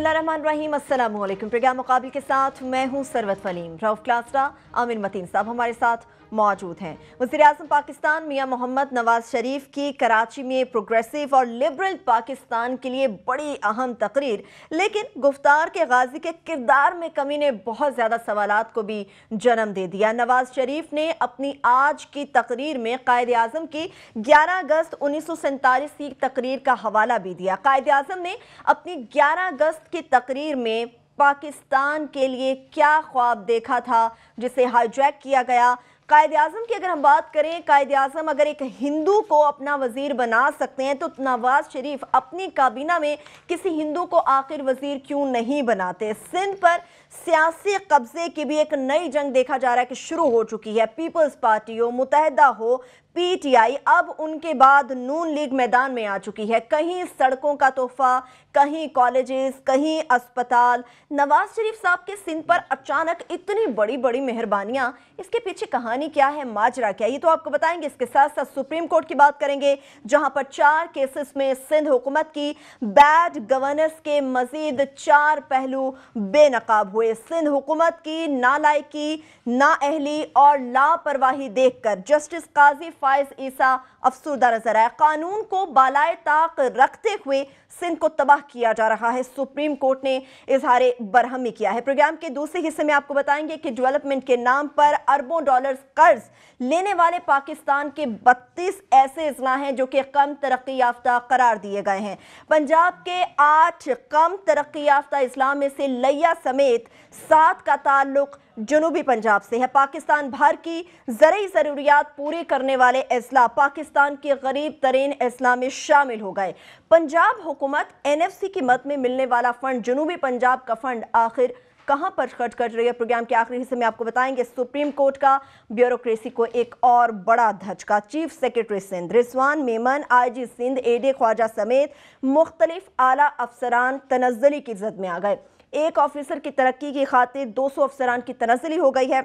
बिस्मिल्लाहिर्रहमानिर्रहीम। अस्सलाम वालेकुम। प्रोग्राम मुकाबिल के साथ मैं हूं सरवत फलीम। रऊफ क्लासरा, आमिर मतीन साहब हमारे साथ मौजूद हैं। वज़ीर-ए-आज़म पाकिस्तान मियां मोहम्मद नवाज शरीफ की कराची में प्रोग्रेसिव और लिबरल पाकिस्तान के लिए बड़ी अहम तकरीर, लेकिन गुफ्तार के गाजी के किरदार में कमी ने बहुत ज़्यादा सवालात को भी जन्म दे दिया। नवाज शरीफ ने अपनी आज की तकरीर में कायद-ए-आज़म की 11 अगस्त 1947 की तकरीर का हवाला भी दिया। कायद-ए-आज़म ने अपनी 11 अगस्त की तकरीर में पाकिस्तान के लिए क्या ख्वाब देखा था जिसे हाईजैक किया गया। कायद-ए-आज़म की अगर हम बात करें, कायद-ए-आज़म अगर एक हिंदू को अपना वजीर बना सकते हैं तो नवाज शरीफ अपनी काबीना में किसी हिंदू को आखिर वजीर क्यों नहीं बनाते। सिंध पर सियासी कब्जे की भी एक नई जंग देखा जा रहा है कि शुरू हो चुकी है। पीपल्स पार्टी हो, मुत्तहिदा हो, पीटीआई, अब उनके बाद नून लीग मैदान में आ चुकी है। कहीं सड़कों का तोहफा, कहीं कॉलेजेस, कहीं अस्पताल। नवाज शरीफ साहब के सिंध पर अचानक इतनी बड़ी बड़ी मेहरबानियां, इसके पीछे कहानी क्या है, माजरा क्या है, ये तो आपको बताएंगे। इसके साथ साथ सुप्रीम कोर्ट की बात करेंगे, जहां पर 4 केसेस में सिंध हुकूमत की बैड गवर्नेंस के मजीद 4 पहलू बेनकाब हुए। सिंध हुकूमत की नालायकी, नाअहली और लापरवाही देखकर जस्टिस काजी फायज ईसा अफसरदा नजर आया। कानून को बालाए ताक रखते हुए सिंध को तबाह किया जा रहा है। सुप्रीम कोर्ट ने इजहार बरहमी किया है। प्रोग्राम के दूसरे हिस्से में आपको बताएंगे कि डेवलपमेंट के नाम पर अरबों डॉलर्स कर्ज लेने वाले पाकिस्तान के 32 ऐसे अजला हैं जो कि कम तरक्की याफ्ता करार दिए गए हैं। पंजाब के 8 कम तरक्की याफ्ता अजला में से लिया समेत 7 का ताल्लुक जनूबी पंजाब से है। पाकिस्तान भर की ज़रूरी ज़रूरियात पूरी करने वाले अजला पाकिस्तान के गरीब तरीन अजला में शामिल हो गए। पंजाब हुकूमत एनएफसी की मद में मिलने वाला फंड, जनूबी पंजाब का फंड आखिर कहां पर खर्च कर रही है। प्रोग्राम के आखिरी हिस्से में आपको बताएंगे सुप्रीम कोर्ट का ब्यूरोक्रेसी को एक और बड़ा धचका। Chief secretary Sindh Rizwan Memon, IG Sindh AD Khawaja समेत मुख्तलिफ आला अफसरान तनज़्ज़ुली की जद में आ गए। एक ऑफिसर की तरक्की की खातिर 200 अफसरान की तनज़्ज़ुली हो गई है।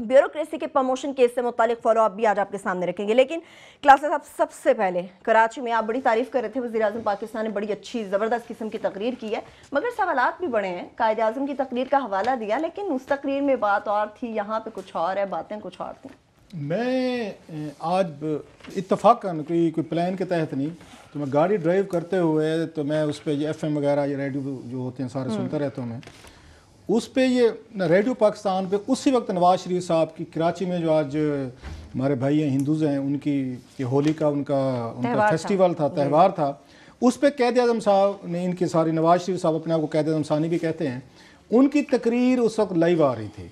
ब्यूरोक्रेसी के प्रमोशन केस से मुतालिक फॉलो अप भी आज आपके सामने रखेंगे। लेकिन क्लासेस साहब, सबसे पहले कराची में आप बड़ी तारीफ कर रहे थे, वज़ीर-ए-आज़म पाकिस्तान ने बड़ी अच्छी ज़बरदस्त किस्म की तकरीर की है, मगर सवालात भी बड़े हैं। कायद-ए-आज़म की तकरीर का हवाला दिया, लेकिन उस तकरीर में बात और थी, यहाँ पे कुछ और है, बातें कुछ और थी। मैं आज इत्तफाकन कोई प्लान के तहत नहीं, तो मैं गाड़ी ड्राइव करते हुए तो मैं उस पर FM वगैरह ये रेडियो जो होते हैं सारे सुनता रहता हूँ। मैं उस पर ये रेडियो पाकिस्तान पे उसी वक्त नवाज शरीफ साहब की कराची में जो आज हमारे भाई हैं हिंदूज़ हैं, उनकी होली का उनका फेस्टिवल था, त्यौहार था, उस पर कायद-ए-आज़म साहब ने, इनकी सारी नवाज शरीफ साहब अपने आप को कायद-ए-आज़म सानी भी कहते हैं, उनकी तकरीर उस वक्त लाइव आ रही थी।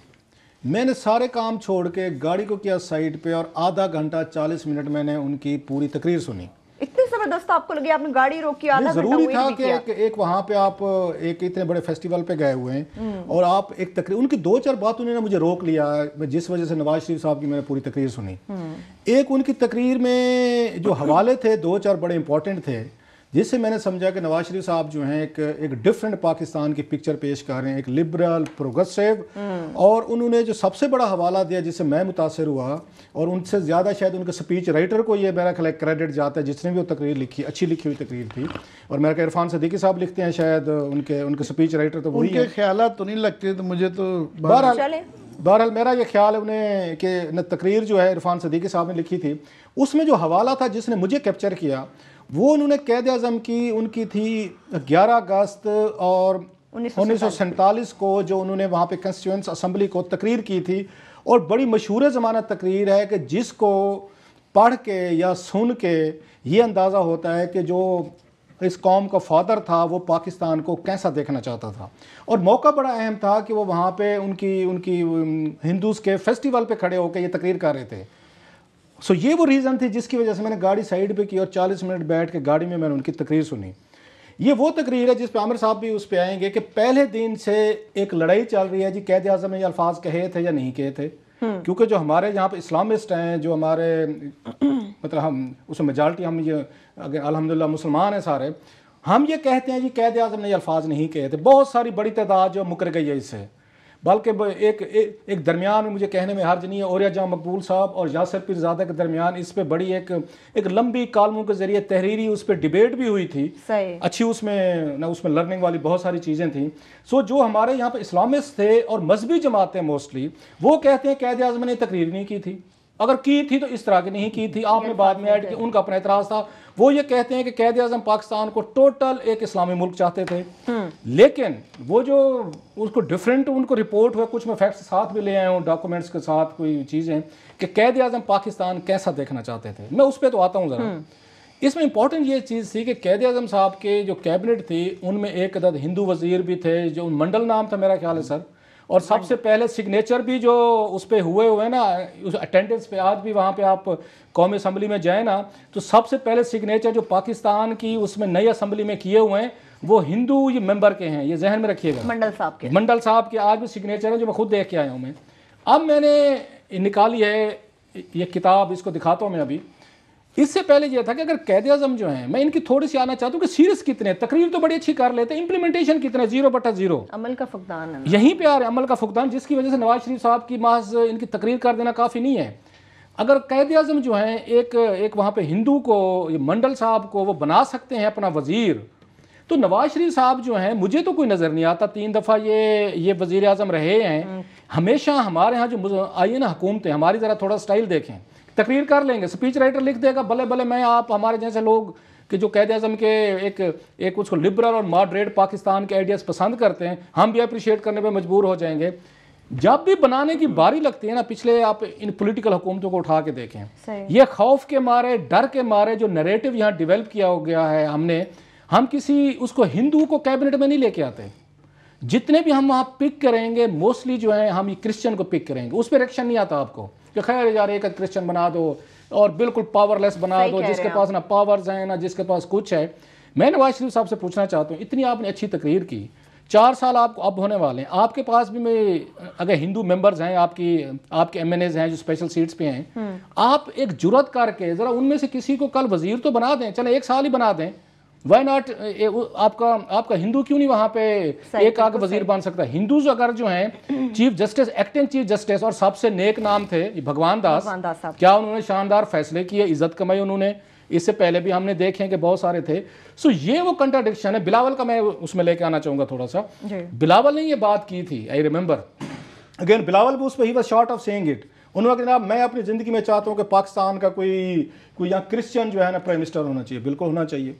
मैंने सारे काम छोड़ के गाड़ी को किया साइड पे और आधा घंटा 40 मिनट मैंने उनकी पूरी तकरीर सुनी। इतनी जबरदस्त आपको लगी, आपने गाड़ी रोकी, आधा घंटा जरूरी था कि एक वहाँ पे आप एक इतने बड़े फेस्टिवल पे गए हुए हैं और आप एक तकरीर, उनकी 2-4 बात उन्होंने मुझे रोक लिया, जिस वजह से नवाज शरीफ साहब की मैंने पूरी तकरीर सुनी। एक उनकी तकरीर में जो हवाले थे 2-4 बड़े इंपॉर्टेंट थे, जिससे मैंने समझा कि नवाज शरीफ साहब जो हैं एक डिफरेंट पाकिस्तान की पिक्चर पेश कर रहे हैं, एक लिबरल प्रोग्रेसिव। और उन्होंने जो सबसे बड़ा हवाला दिया जिससे मैं मुतासर हुआ, और उनसे ज़्यादा शायद उनके स्पीच राइटर को ये मेरा ख्याल क्रेडिट जाता है, जिसने भी वो तकरीर लिखी, अच्छी लिखी हुई तकरीर थी। और मेरा इरफान सदीकी साहब लिखते हैं, शायद उनके स्पीच राइटर तो वही उनके ख्यालात तो नहीं लगते, तो मुझे तो बहरहाल मेरा ये ख्याल है उन्हें कि तकरीर जो है इरफान सदीकी साहब ने लिखी थी, उसमें जो हवाला था जिसने मुझे कैप्चर किया, वो उन्होंने कायद-ए-आज़म की उनकी थी 11 अगस्त और 1947 को, जो उन्होंने वहाँ पे कॉन्स्टिट्यूएंट असम्बली को तकरीर की थी। और बड़ी मशहूर ज़माना तकरीर है कि जिसको पढ़ के या सुन के ये अंदाज़ा होता है कि जो इस कौम का फादर था वो पाकिस्तान को कैसा देखना चाहता था। और मौका बड़ा अहम था कि वो वहाँ पे उनकी हिंदूज़ के फेस्टिवल पे खड़े होकर ये तकरीर कर रहे थे। सो ये वो रीज़न थी जिसकी वजह से मैंने गाड़ी साइड पे की और 40 मिनट बैठ के गाड़ी में मैंने उनकी तकरीर सुनी। ये वो तकरीर है जिस पे आमिर साहब भी उस पे आएंगे कि पहले दिन से एक लड़ाई चल रही है जी, कायद-ए-आज़म ने ये अल्फाज कहे थे या नहीं कहे थे। क्योंकि जो हमारे यहाँ पे इस्लामिस्ट हैं, जो हमारे मतलब हम उसमें मेजॉरिटी, हम ये अल्हम्दुलिल्लाह मुसलमान हैं सारे, हम ये कहते हैं जी कायद-ए-आज़म ने ये अल्फाज नहीं कहे थे। बहुत सारी बड़ी तादाद जो मुकर गई है इससे, बल्कि एक दरमियान में मुझे कहने में हर्ज नहीं है, औरिया जहां मकबूल साहब और यासिर पीरजादा के दरमियान इस पे बड़ी एक लंबी कालमों के जरिए तहरीरी उस पर डिबेट भी हुई थी अच्छी, उसमें लर्निंग वाली बहुत सारी चीज़ें थी। सो जो हमारे यहाँ पे इस्लामिस्ट थे और मजहबी जमातें मोस्टली वो कहते हैं कैद आज़म ने तकरीर नहीं की थी, अगर की थी तो इस तरह की नहीं की थी, आपने बाद में ऐड की, उनका अपना एतराज़ था। वो ये कहते हैं कि कैद आज़म पाकिस्तान को टोटल एक इस्लामी मुल्क चाहते थे, लेकिन वो जो उसको डिफरेंट उनको रिपोर्ट हुआ, कुछ मैं फैक्ट्स साथ भी ले आया हूँ डॉक्यूमेंट्स के साथ, कोई चीज़ें कि कैद आज़म पाकिस्तान कैसा देखना चाहते थे। मैं उस पर तो आता हूँ ज़रा। इसमें इंपॉर्टेंट ये चीज़ थी कि कैद आज़म साहब के जो कैबिनेट थी उनमें एक अदद हिंदू वजीर भी थे, जो मंडल नाम था मेरा ख्याल है सर, और सबसे पहले सिग्नेचर भी जो उस पर हुए ना उस अटेंडेंस पे, आज भी वहाँ पे आप कौमी असम्बली में जाए ना तो सबसे पहले सिग्नेचर जो पाकिस्तान की उसमें नई असम्बली में किए हुए हैं वो हिंदू ये मेंबर के हैं, ये जहन में रखिएगा, मंडल साहब के आज भी सिग्नेचर है जो मैं खुद देख के आया हूँ मैं। अब मैंने निकाली है ये किताब, इसको दिखाता हूँ मैं अभी। इससे पहले यह था कि अगर कैद आज़म जो हैं, मैं इनकी थोड़ी सी आना चाहता हूँ कि सीरियस कितने, तकरीर तो बड़ी अच्छी कर लेते हैं, इंप्लीमेंटेशन कितने, 0/0, अमल का फुकदान है, यहीं पे आ रहा है अमल का फुकदान, जिसकी वजह से नवाज शरीफ साहब की महज इनकी तकरीर कर देना काफ़ी नहीं है। अगर कैद आज़म जो हैं एक वहाँ पे हिंदू को, ये मंडल साहब को वो बना सकते हैं अपना वजीर, तो नवाज शरीफ साहब जो हैं, मुझे तो कोई नज़र नहीं आता, 3 दफ़ा ये वजीर आज़म रहे हैं, हमेशा हमारे यहाँ जो आई ना हुकूमतें, हमारी ज़रा थोड़ा स्टाइल देखें, तकरीर कर लेंगे, स्पीच राइटर लिख देगा, भले भले मैं आप हमारे जैसे लोग कि जो कैद आज़म के एक उसको लिबरल और मॉडरेट पाकिस्तान के आइडियाज़ पसंद करते हैं, हम भी अप्रिशिएट करने पे मजबूर हो जाएंगे। जब भी बनाने की बारी लगती है ना, पिछले आप इन पॉलिटिकल हुकूमतों को उठा के देखें, ये खौफ के मारे, डर के मारे जो नैरेटिव यहाँ डेवलप किया हो गया है, हम किसी उसको हिंदू को कैबिनेट में नहीं लेके आते। जितने भी हम वहाँ पिक करेंगे मोस्टली जो है हम ये क्रिश्चियन को पिक करेंगे, उस पर रिएक्शन नहीं आता आपको कि खैर यार एक क्रिश्चियन बना दो और बिल्कुल पावरलेस बना दो, जिसके पास ना पावर्स हैं ना जिसके पास कुछ है। मैं नवाज शरीफ साहब से पूछना चाहता हूँ, इतनी आपने अच्छी तकरीर की, 4 साल आपको अब होने वाले हैं, आपके पास भी में अगर हिंदू मेंबर्स हैं, आपके MNAs हैं जो स्पेशल सीट्स पे हैं, आप एक जुर्रत करके ज़रा उनमें से किसी को कल वजीर तो बना दें, चले 1 साल ही बना दें, वाई नॉट। आपका हिंदू क्यों नहीं वहां पे एक आगे वजीर बन सकता है? हिंदूज अगर जो हैं chief justice, acting chief justice, और सबसे नेक नाम थे भगवान दास, क्या उन्होंने शानदार फैसले किए, इज्जत कमाई उन्होंने, इससे पहले भी हमने देखे हैं कि बहुत सारे थे। सो ये वो कंट्राडिक्शन है। बिलावल का मैं उसमें लेके आना चाहूंगा थोड़ा सा। बिलावल ने ये बात की थी, आई रिमेंबर अगेन, बिलावल भी उस पर he was short of saying it. उन्होंने कहा मैं अपनी जिंदगी में चाहता हूँ कि पाकिस्तान का कोई यहाँ क्रिश्चियन जो है ना प्राइम मिनिस्टर होना चाहिए, बिल्कुल होना चाहिए।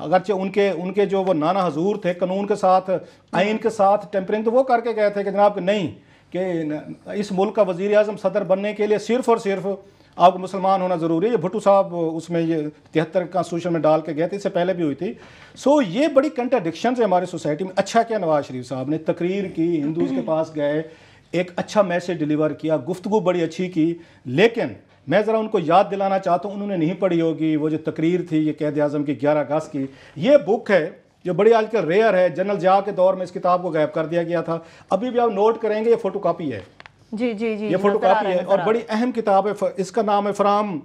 अगरचे उनके जो वो नाना हजूर थे, कानून के साथ, आइन के साथ टेम्परिंग तो वो करके गए थे कि जनाब नहीं, कि इस मुल्क का वजीर आज़म सदर बनने के लिए सिर्फ और सिर्फ आपको मुसलमान होना ज़रूरी है। ये भुट्टो साहब उसमें ये 73 कॉन्स्टिट्यूशन में डाल के गए थे, इससे पहले भी हुई थी। सो ये बड़ी कंट्राडिक्शन है हमारी सोसाइटी में। अच्छा क्या नवाज शरीफ साहब ने तकरीर की, हिंदूज के पास गए, एक अच्छा मैसेज डिलीवर किया, गुफ्तगू बड़ी अच्छी की, लेकिन मैं ज़रा उनको याद दिलाना चाहता हूँ, उन्होंने नहीं पढ़ी होगी वो जो तकरीर थी ये कैद आज़म की 11 अगस्त की। ये बुक है जो बड़ी आजकल रेयर है, जनरल जिया के दौर में इस किताब को गायब कर दिया गया था। अभी भी आप नोट करेंगे ये फोटो कापी है, जी जी जी, ये फोटो कापी है और बड़ी अहम किताब है। इसका नाम है फ्राम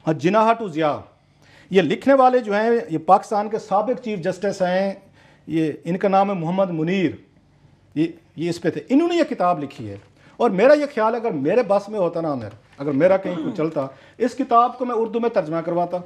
जिनाहा टू जिया। ये लिखने वाले जो हैं ये पाकिस्तान के साबिक चीफ जस्टिस हैं, ये इनका नाम है मोहम्मद मुनीर। ये इस पे थे, इन्होंने ये किताब लिखी है। और मेरा ये ख्याल है अगर मेरे बस में होता ना, अगर मेरा कहीं कुछ चलता, इस किताब को मैं उर्दू में तर्जमा करवाता।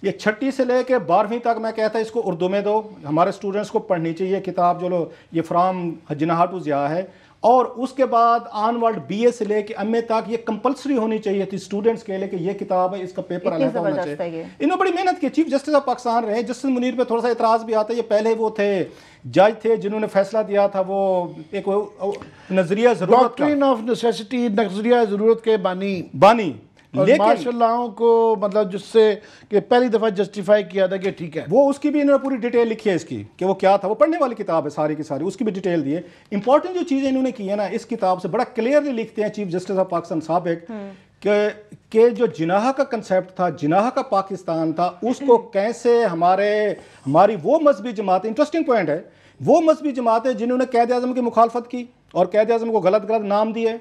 ये 6ठी से लेकर 12वीं तक मैं कहता इसको उर्दू में दो, हमारे स्टूडेंट्स को पढ़नी चाहिए किताब जो ये फ्राम जिनाहा टू जिया है। और उसके बाद ऑनवर्ड BA से लेके MA तक ये कंपलसरी होनी चाहिए थी स्टूडेंट्स के लिए कि ये किताब है, इसका पेपर अलग होना चाहिए। इन्होंने बड़ी मेहनत की, चीफ जस्टिस ऑफ पाकिस्तान रहे। जस्टिस मुनीर पे थोड़ा सा इतराज भी आता है, ये पहले वो थे जज थे जिन्होंने फैसला दिया था, वो एक नजरिया जरूरत, डॉक्ट्रिन ऑफ नेसेसिटी, नजरिया जरूरत के बानी माशाल्लाह को, मतलब जिससे कि पहली दफा जस्टिफाई किया था कि ठीक है। वो उसकी भी इन्होंने पूरी डिटेल लिखी है इसकी कि वो क्या था, वो पढ़ने वाली किताब है सारी की सारी, उसकी भी डिटेल दी है। इंपॉर्टेंट जो चीजें इन्होंने की है ना इस किताब से बड़ा क्लियरली लिखते हैं चीफ जस्टिस ऑफ पाकिस्तान साबिक कि जो जिनाहा का कंसेप्ट था, जिनाहा का पाकिस्तान था, उसको कैसे हमारी वो मजहबी जमातें, इंटरेस्टिंग पॉइंट है, वो मजहबी जमातें जिन्होंने कैद आज़म की मुखालफत की और कैद आज़म को गलत गलत नाम दिए,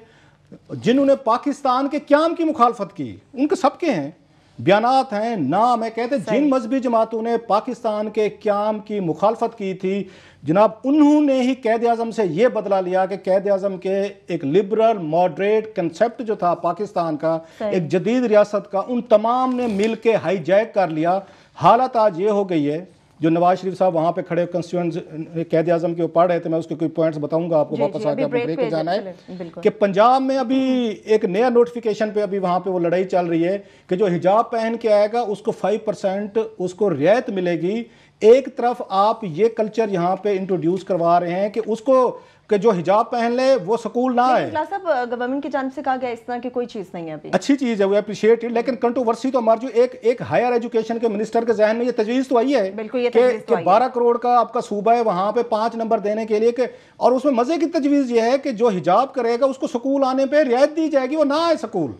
जिन्होंने पाकिस्तान के क़याम की मुखालफत की, उनके सबके हैं। बयानात हैं, नाम है, कहते हैं जिन मजहबी जमातों ने पाकिस्तान के क़याम की मुखालफत की थी जनाब, उन्होंने ही कैद आज़म से ये बदला लिया कि कैद आज़म के एक लिबरल मॉडरेट कंसेप्ट जो था पाकिस्तान का, एक जदीद रियासत का, उन तमाम ने मिल के हाईजैक कर लिया। हालत आज ये हो गई है, जो नवाज शरीफ साहब वहाँ पे खड़े कंस्टिट्यूएंट कैद आज़म के पढ़ रहे थे, मैं उसके कोई पॉइंट्स बताऊंगा आपको, वापस आके आपको ब्रेक पे जाना है कि पंजाब में अभी एक नया नोटिफिकेशन पे अभी वहाँ पे वो लड़ाई चल रही है कि जो हिजाब पहन के आएगा उसको 5% उसको रियायत मिलेगी। एक तरफ आप ये कल्चर यहाँ पे इंट्रोड्यूस करवा रहे हैं कि उसको कि जो हिजाब पहन ले वो स्कूल ना है। गवर्नमेंट की जानिब से कहा गया इस तरह की कोई चीज नहीं है, अभी अच्छी चीज है, वो अप्रिशिएट, लेकिन कंट्रोवर्सी तो हमारे जो एक हायर एजुकेशन के मिनिस्टर के जहन में ये तजवीज तो आई है, बिल्कुल ये तजवीज तो आई है 12 करोड़ का आपका सूबा है, वहां पे 5 नंबर देने के लिए और उसमें मजे की तजवीज ये है कि जो हिजाब करेगा उसको स्कूल आने पर रियायत दी जाएगी, वो ना आए स्कूल।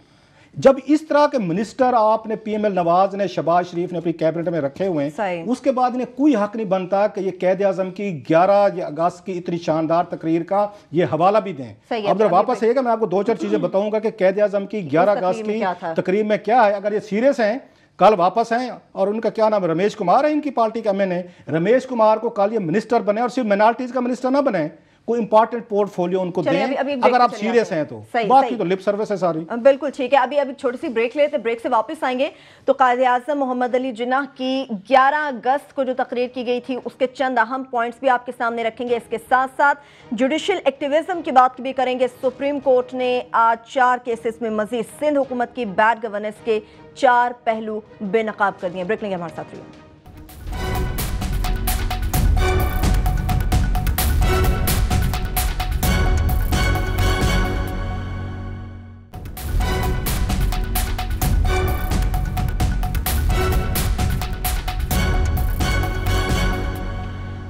जब इस तरह के मिनिस्टर आपने पीएमएल नवाज ने, शहबाज शरीफ ने अपनी कैबिनेट में रखे हुए हैं, उसके बाद इन्हें कोई हक नहीं बनता कि ये कैद आज़म की 11 अगस्त की इतनी शानदार तकरीर का ये हवाला भी दें। अब जरा वापस आइएगा, मैं आपको 2-4 चीजें बताऊंगा कि कैद आज़म की 11 अगस्त की तकरीर में क्या है। अगर ये सीरियस हैं, कल वापस हैं, और उनका क्या नाम है, रमेश कुमार है इनकी पार्टी का एमएनए, रमेश कुमार को कल ये मिनिस्टर बने और सिर्फ माइनॉरिटीज का मिनिस्टर ना बने, कोई इंपॉर्टेंट पोर्टफोलियो उनको दें अगर आप सीरियस हैं तो। बाकी तो लिप सर्विस है सारी। बिल्कुल ठीक है, अभी छोटी सी ब्रेक लेते, ब्रेक से वापस आएंगे तो कायदे आज़म मोहम्मद अली जिन्नाह की 11 अगस्त को जो तकरीर की गई थी उसके चंद अहम पॉइंट्स भी आपके सामने रखेंगे। इसके साथ साथ जुडिशियल एक्टिविज्म की बात भी करेंगे। सुप्रीम कोर्ट ने आज 4 केसेस में मजीद सिंध हुकूमत की बैड गवर्नेंस के 4 पहलू बेनकाब कर दिए। ब्रेक लेंगे, हमारे साथ रहिए।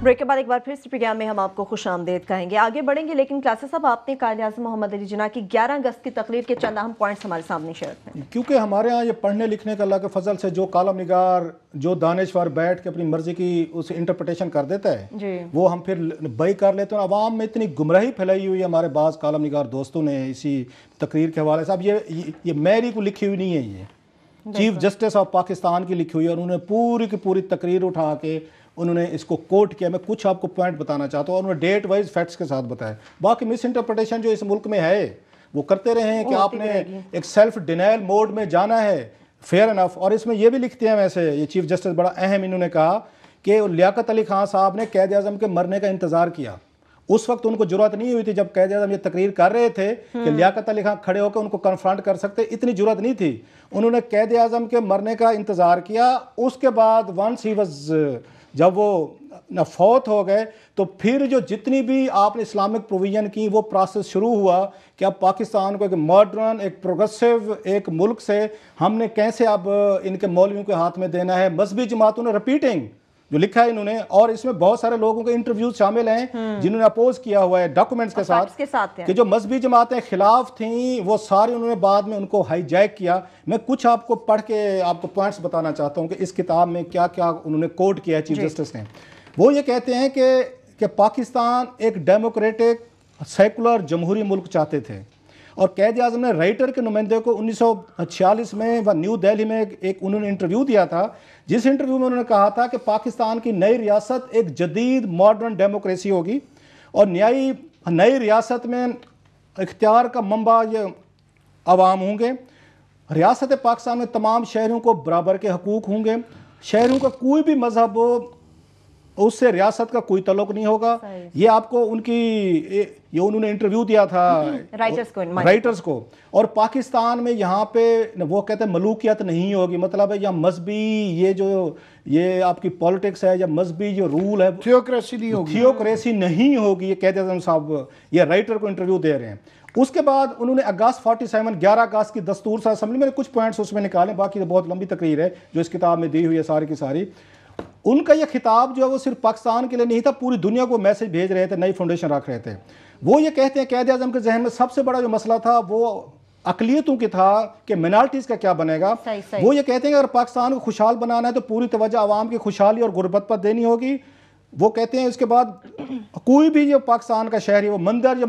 ब्रेक के बाद एक बार फिर इस प्रोग्राम में हम आपको खुश आमदेद कहेंगे। आगे बढ़ेंगे, लेकिन क्लासेस साहब आपने कायदे आज़म मोहम्मद अली जिन्नाह की 11 अगस्त की तकरीर के चंद अहम पॉइंट्स हमारे सामने शेयर करें, क्योंकि हमारे यहाँ ये पढ़ने लिखने का अल्लाह के फजल से जो कालम निगार, जो दानिशवर बैठ के अपनी मर्जी की उस इंटरप्रिटेशन कर देता है, वो हम फिर बई कर लेते हैं। अवाम में इतनी गुमराही फैलाई हुई है हमारे बाज़ कालम निगार दोस्तों ने इसी तकरीर के हवाले से। अब ये मेरी को लिखी हुई नहीं है, ये चीफ जस्टिस ऑफ पाकिस्तान की लिखी हुई है, और उन्होंने पूरी की पूरी तकरीर उठा के उन्होंने इसको कोट किया। मैं कुछ आपको पॉइंट बताना चाहता हूँ, उन्होंने डेट वाइज फैक्ट्स के साथ बताया। बाकी मिस इंटरप्रिटेशन जो इस मुल्क में है वो करते रहे हैं कि आपने एक सेल्फ डिनायल मोड में जाना है, फेयर इनफ। और इसमें यह भी लिखते हैं, वैसे ये चीफ जस्टिस बड़ा अहम इन्होंने कहा कि लियाकत अली खान साहब ने कैद आज़म के मरने का इंतजार किया। उस वक्त उनको जरूरत नहीं हुई थी, जब कैद आज़म ये तकरीर कर रहे थे कि लियाकत अली खान खड़े होकर उनको कन्फ्रंट कर सकते, इतनी जरूरत नहीं थी। उन्होंने कैद आज़म के मरने का इंतजार किया। उसके बाद वंस ही वाज, जब वो न फौत हो गए, तो फिर जो जितनी भी आपने इस्लामिक प्रोविजन की वो प्रोसेस शुरू हुआ कि अब पाकिस्तान को एक मॉडर्न, एक प्रोग्रेसिव एक मुल्क से हमने कैसे अब इनके मौलवियों के हाथ में देना है। मजहबी जमातों ने रिपीटिंग जो लिखा है इन्होंने, और इसमें बहुत सारे लोगों के इंटरव्यूज शामिल हैं जिन्होंने अपोज किया हुआ है डॉक्यूमेंट्स के साथ कि जो मजहबी जमातें खिलाफ थी वो सारी उन्होंने बाद में उनको हाईजैक किया। मैं कुछ आपको पढ़ के आपको पॉइंट्स बताना चाहता हूं कि इस किताब में क्या क्या उन्होंने कोट किया है चीफ जस्टिस ने। वो ये कहते हैं कि पाकिस्तान एक डेमोक्रेटिक सेकुलर जमहूरी मुल्क चाहते थे, और कैद आज़म ने राइटर के नुमाइंदे को 1946 में व न्यू दिल्ली में एक उन्होंने इंटरव्यू दिया था, जिस इंटरव्यू में उन्होंने कहा था कि पाकिस्तान की नई रियासत एक जदीद मॉडर्न डेमोक्रेसी होगी, और नई रियासत में इख्तियार का मंबा ये अवाम होंगे। रियासत पाकिस्तान में तमाम शहरों को बराबर के हकूक़ होंगे, शहरों का कोई भी मजहब हो उससे रियासत का कोई तल्लुक नहीं होगा। ये आपको उनकी ये उन्होंने इंटरव्यू दिया था राइटर्स को। और पाकिस्तान में यहाँ पे वो कहते हैं मलूकियत नहीं होगी, मतलब है या मजहबी ये आपकी पॉलिटिक्स है या मजहबी जो रूल है, थियोक्रेसी नहीं होगी। ये कैद आज़म साहब ये राइटर को इंटरव्यू दे रहे हैं। उसके बाद उन्होंने अगस्त 47 11 अगस्त की दस्तूर सा असम्बली में कुछ पॉइंट्स उसमें निकाले, बाकी तो बहुत लंबी तकरीर है जो इस किताब में दी हुई है सारी की सारी। उनका यह खिताब जो है वो सिर्फ पाकिस्तान के लिए नहीं था, पूरी दुनिया को मैसेज भेज रहे थे, नई फाउंडेशन रख रहे थे। वो ये कहते हैं कैद आज़म के जहन में सबसे बड़ा जो मसला था वो अकलियतों की था कि मिनॉरिटीज़ का क्या बनेगा। वो ये कहते हैं कि अगर पाकिस्तान को खुशहाल बनाना है तो पूरी तवज्जो आवाम की खुशहाली और गुर्बत पर देनी होगी। वो कहते हैं इसके बाद कोई भी जो पाकिस्तान का शहरी वो मंदिर या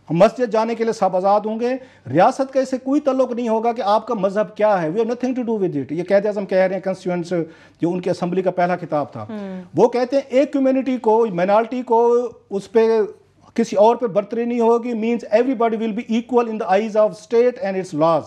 मस्जिद जाने के लिए सब आज़ाद होंगे, रियासत का इससे कोई तल्लुक नहीं होगा कि आपका मजहब क्या है, we have nothing to do with it. ये कायदे आज़म कह रहे हैं, कंस्टिट्यूएंट्स जो उनकी असम्बली का पहला खिताब था, वो कहते हैं एक कम्युनिटी को, माइनॉरिटी को उस पर किसी और पे बर्तरी नहीं होगी, means everybody will be equal in the eyes of state and its laws.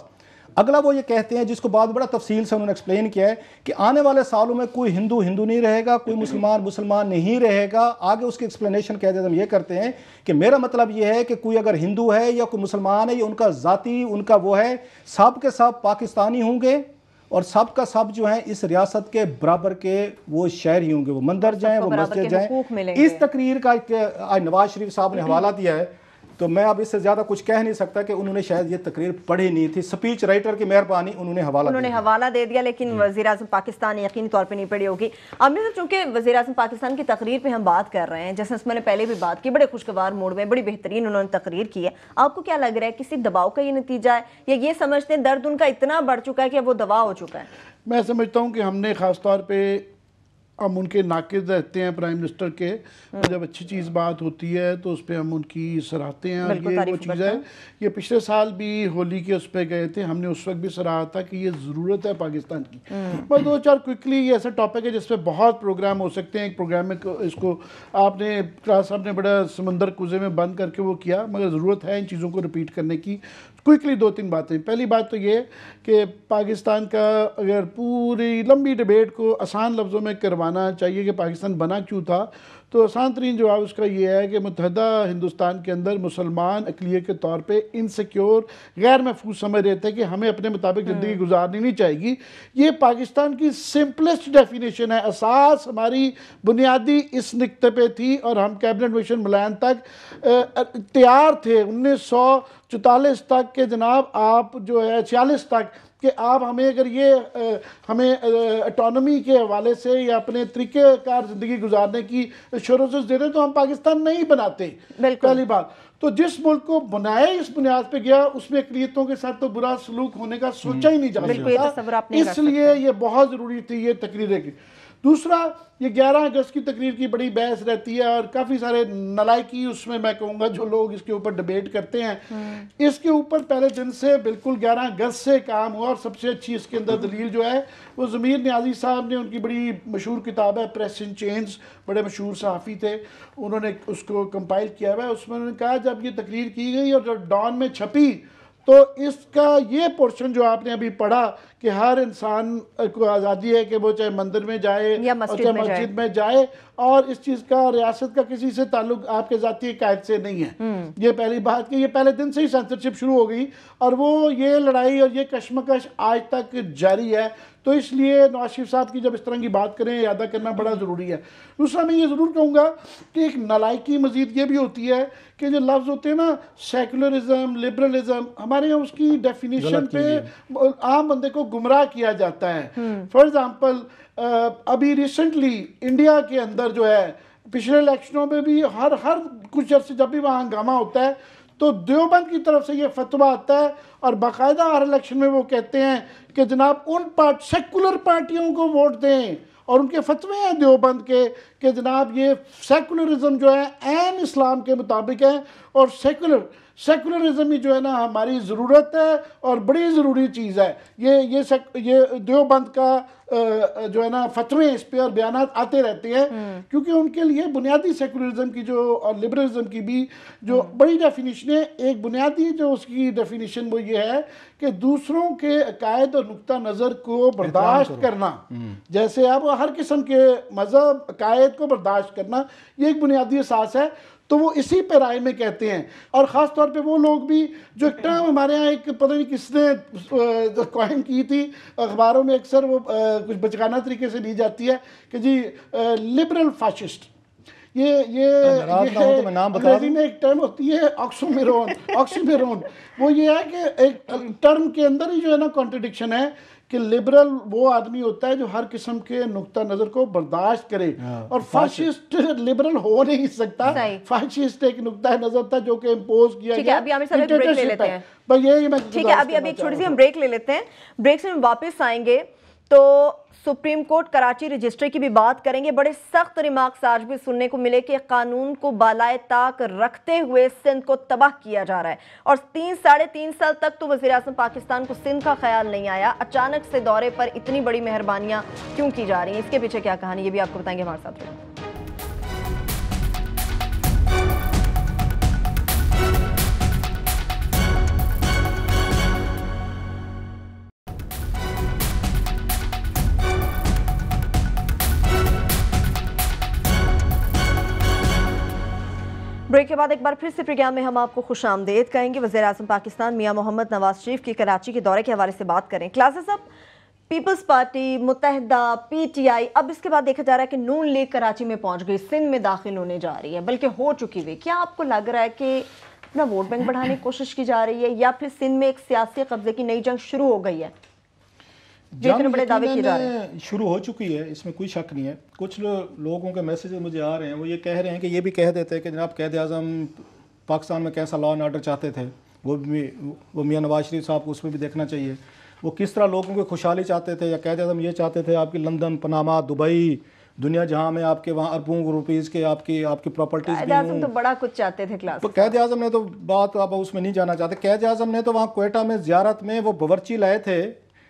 अगला वो ये कहते हैं, जिसको बाद बड़ा तफसील से उन्होंने एक्सप्लेन किया है, कि आने वाले सालों में कोई हिंदू हिंदू नहीं रहेगा, कोई मुसलमान मुसलमान नहीं रहेगा। आगे उसकी एक्सप्लेनेशन कहते हैं, हम ये करते हैं कि मेरा मतलब ये है कि कोई अगर हिंदू है या कोई मुसलमान है, ये उनका ज़ाती उनका वो है, सब के सब पाकिस्तानी होंगे और सब का सब जो है इस रियासत के बराबर के वो शहरी होंगे, वो मंदिर जाएं, वो मस्जिद जाएं। इस तकरीर का आज नवाज शरीफ साहब ने हवाला दिया है, तो मैं अब इससे ज्यादा कुछ कह नहीं सकता कि उन्होंने शायद ये तकरीर पढ़ी नहीं थी, स्पीच राइटर की मेहरबानी, उन्होंने हवाला दे दिया, लेकिन वज़ीर-ए-आज़म पाकिस्तान ने यकीनी तौर पे नहीं पढ़ी होगी। आमिर साहब, चूंकि वज़ीर-ए-आज़म पाकिस्तान की तकरीर पे हम बात कर रहे हैं, जैसे मैंने पहले भी बात की, बड़े खुशगवार मूड में बड़ी बेहतरीन उन्होंने तकरीर की है, आपको क्या लग रहा है, किसी दबाव का ये नतीजा है या ये समझते हैं दर्द उनका इतना बढ़ चुका है कि वो दबाव हो चुका है? मैं समझता हूँ कि हमने खासतौर पर हम उनके नाकिद रहते हैं प्राइम मिनिस्टर के, जब अच्छी चीज़ बात होती है तो उस पर हम उनकी सराहते हैं, और ये वो चीज़ है। ये पिछले साल भी होली के उस पर गए थे, हमने उस वक्त भी सराहा था कि ये ज़रूरत है पाकिस्तान की। बस दो चार क्विकली, ये ऐसा टॉपिक है जिस पर बहुत प्रोग्राम हो सकते हैं। एक प्रोग्राम में इसको आपने क्लास साहब ने बड़ा समंदर कुज़े में बंद करके वो किया, मगर ज़रूरत है इन चीज़ों को रिपीट करने की। क्विकली दो तीन बातें। पहली बात तो ये कि पाकिस्तान का अगर पूरी लंबी डिबेट को आसान लफ्ज़ों में करवाना चाहिए कि पाकिस्तान बना क्यों था, तो आसान तरीन जवाब उसका ये है कि मुत्तहदा हिंदुस्तान के अंदर मुसलमान अक़लियत के तौर पे इनसिक्योर, गैर महफूज समझ रहे थे कि हमें अपने मुताबिक ज़िंदगी गुजारनी नहीं चाहिए। ये पाकिस्तान की सिंपलेस्ट डेफिनेशन है। असास हमारी बुनियादी इस नुक्ते पे थी, और हम कैबिनेट मिशन मुलायन तक तैयार थे 1944 तक के जनाब, आप जो है 46 तक, कि आप हमें अगर ये हमें ऑटोनॉमी के हवाले से या अपने तरीक़ेकार ज़िंदगी गुजारने की शुरूआत दे रहे तो हम पाकिस्तान नहीं बनाते। पहली बात तो जिस मुल्क को बनाए इस बुनियाद पे गया, उसमें अक़लियतों के साथ तो बुरा सलूक होने का सोचा ही नहीं जा सकता, इसलिए ये बहुत ज़रूरी थी ये तकरीरें की। दूसरा, ये 11 अगस्त की तकरीर की बड़ी बहस रहती है और काफ़ी सारे नलायकी उसमें मैं कहूँगा जो लोग इसके ऊपर डिबेट करते हैं। इसके ऊपर पहले दिन से बिल्कुल 11 अगस्त से काम हुआ, और सबसे अच्छी इसके अंदर दलील जो है वो ज़मीर नियाज़ी साहब ने, उनकी बड़ी मशहूर किताब है प्रेस इन चेंज, बड़े मशहूर सहाफ़ी थे, उन्होंने उसको कंपाइल किया हुआ है। उसमें उन्होंने कहा जब ये तकरीर की गई और जब डॉन में छपी तो इसका ये पोर्शन जो आपने अभी पढ़ा कि हर इंसान को आज़ादी है कि वो चाहे मंदिर में जाए या मस्जिद में जाए, और इस चीज़ का रियासत का किसी से ताल्लुक आपके ज़ाती कायद से नहीं है। ये पहली बात कि ये पहले दिन से ही सेंसरशिप शुरू हो गई, और वो ये लड़ाई और ये कशमकश आज तक जारी है। तो इसलिए नवाज शरीफ साहब की जब इस तरह की बात करें, याद करना बड़ा ज़रूरी है। दूसरा, मैं ये ज़रूर कहूँगा कि एक नालायकी मज़ीद ये भी होती है कि जो लफ्ज़ होते हैं ना सेकुलरिज्म, लिबरलिज्म, हमारे यहाँ उसकी डेफिनेशन पे आम बंदे को गुमराह किया जाता है। फॉर एग्ज़ाम्पल, अभी रिसेंटली इंडिया के अंदर जो है पिछले इलेक्शनों में भी हर कुछ अर्से जब भी वहाँ हंगामा होता है तो देवबंद की तरफ से ये फतवा आता है, और बाकायदा हर इलेक्शन में वो कहते हैं कि जनाब उन सेकुलर पार्टियों को वोट दें, और उनके फतवे हैं देवबंद के कि जनाब ये सेकुलरिज्म जो है ऐन इस्लाम के मुताबिक है, और सेकुलरिज्म ही जो है ना हमारी ज़रूरत है और बड़ी ज़रूरी चीज़ है। ये देवबंद का जो है ना फतवे इस पे और बयान आते रहते हैं, क्योंकि उनके लिए बुनियादी सेकुलरिज्म की जो और लिबरलिज्म की भी जो बड़ी डेफिनेशन है, एक बुनियादी जो उसकी डेफिनेशन वो ये है कि दूसरों के अकायद और नुक्ता नज़र को बर्दाश्त करना, जैसे आप हर किस्म के मज़हब अकायद को बर्दाश्त करना, ये एक बुनियादी असास है। तो वो इसी पे राय में कहते हैं, और ख़ास तौर पे वो लोग भी जो एक टर्म हमारे यहाँ एक पता नहीं किसने कॉइन की थी, अखबारों में अक्सर वो कुछ बचकाना तरीके से ली जाती है कि जी लिबरल फाशिस्ट, ये अंग्रेजी में एक टर्म होती है ऑक्सीमोरोन। वो ये है कि एक टर्म के अंदर ही जो है ना कॉन्ट्रडिक्शन है कि लिबरल वो आदमी होता है जो हर किस्म के नुक्ता नजर को बर्दाश्त करे, और फाशिस्ट लिबरल हो नहीं सकता। फाशिस्ट एक नुक्ता नजर था जो कि इम्पोज किया गया। अभी हम ब्रेक ले लेते हैं, यही मैं ठीक है, अभी एक छोटी सी हम ब्रेक ले लेते हैं। ब्रेक से हम वापस आएंगे तो सुप्रीम कोर्ट कराची रजिस्ट्री की भी बात करेंगे। बड़े सख्त रिमार्क्स आज भी सुनने को मिले कि कानून को बालाए ताक रखते हुए सिंध को तबाह किया जा रहा है, और 3-3.5 साल तक तो वज़ीर आज़म पाकिस्तान को सिंध का ख्याल नहीं आया। अचानक से दौरे पर इतनी बड़ी मेहरबानियां क्यों की जा रही हैं, इसके पीछे क्या कहानी, ये भी आपको बताएंगे। हमारे साथ रहिए। ब्रेक के बाद एक बार फिर से प्रोग्राम में हम आपको खुश आमदेद कहेंगे। वज़ीर आज़म पाकिस्तान मियां मोहम्मद नवाज शरीफ की कराची के दौरे के हवाले से बात करें। क्लासेस अब पीपल्स पार्टी, मुत्तहिदा, PTI, अब इसके बाद देखा जा रहा है कि नून लीग कराची में पहुंच गई, सिंध में दाखिल होने जा रही है, बल्कि हो चुकी हुई। क्या आपको लग रहा है कि अपना वोट बैंक बढ़ाने की कोशिश की जा रही है, या फिर सिंध में एक सियासी कब्जे की नई जंग शुरू हो गई है? बड़े दावे किए जा रहे हैं, शुरू हो चुकी है, इसमें कोई शक नहीं है। कुछ लोगों के मैसेज मुझे आ रहे हैं, वो ये कह रहे हैं कि ये भी कह देते हैं कि जनाब क़ायद आज़म पाकिस्तान में कैसा लॉ एंड ऑर्डर चाहते थे, वो मियां नवाज शरीफ साहब को उसमें भी देखना चाहिए। वो किस तरह लोगों की खुशहाली चाहते थे, या क़ायद आज़म ये चाहते थे आपकी लंदन, पनामा, दुबई, दुनिया जहाँ में आपके वहाँ अरबों रुपीज़ के आपकी प्रॉपर्टीज क़ायद आज़म तो बड़ा कुछ चाहते थे क्लास। तो क़ायद आज़म ने तो बात आप उसमें नहीं जाना चाहते। क़ायद आज़म ने तो वहाँ क्वेटा में ज़ियारत में वो बावर्ची लाए थे,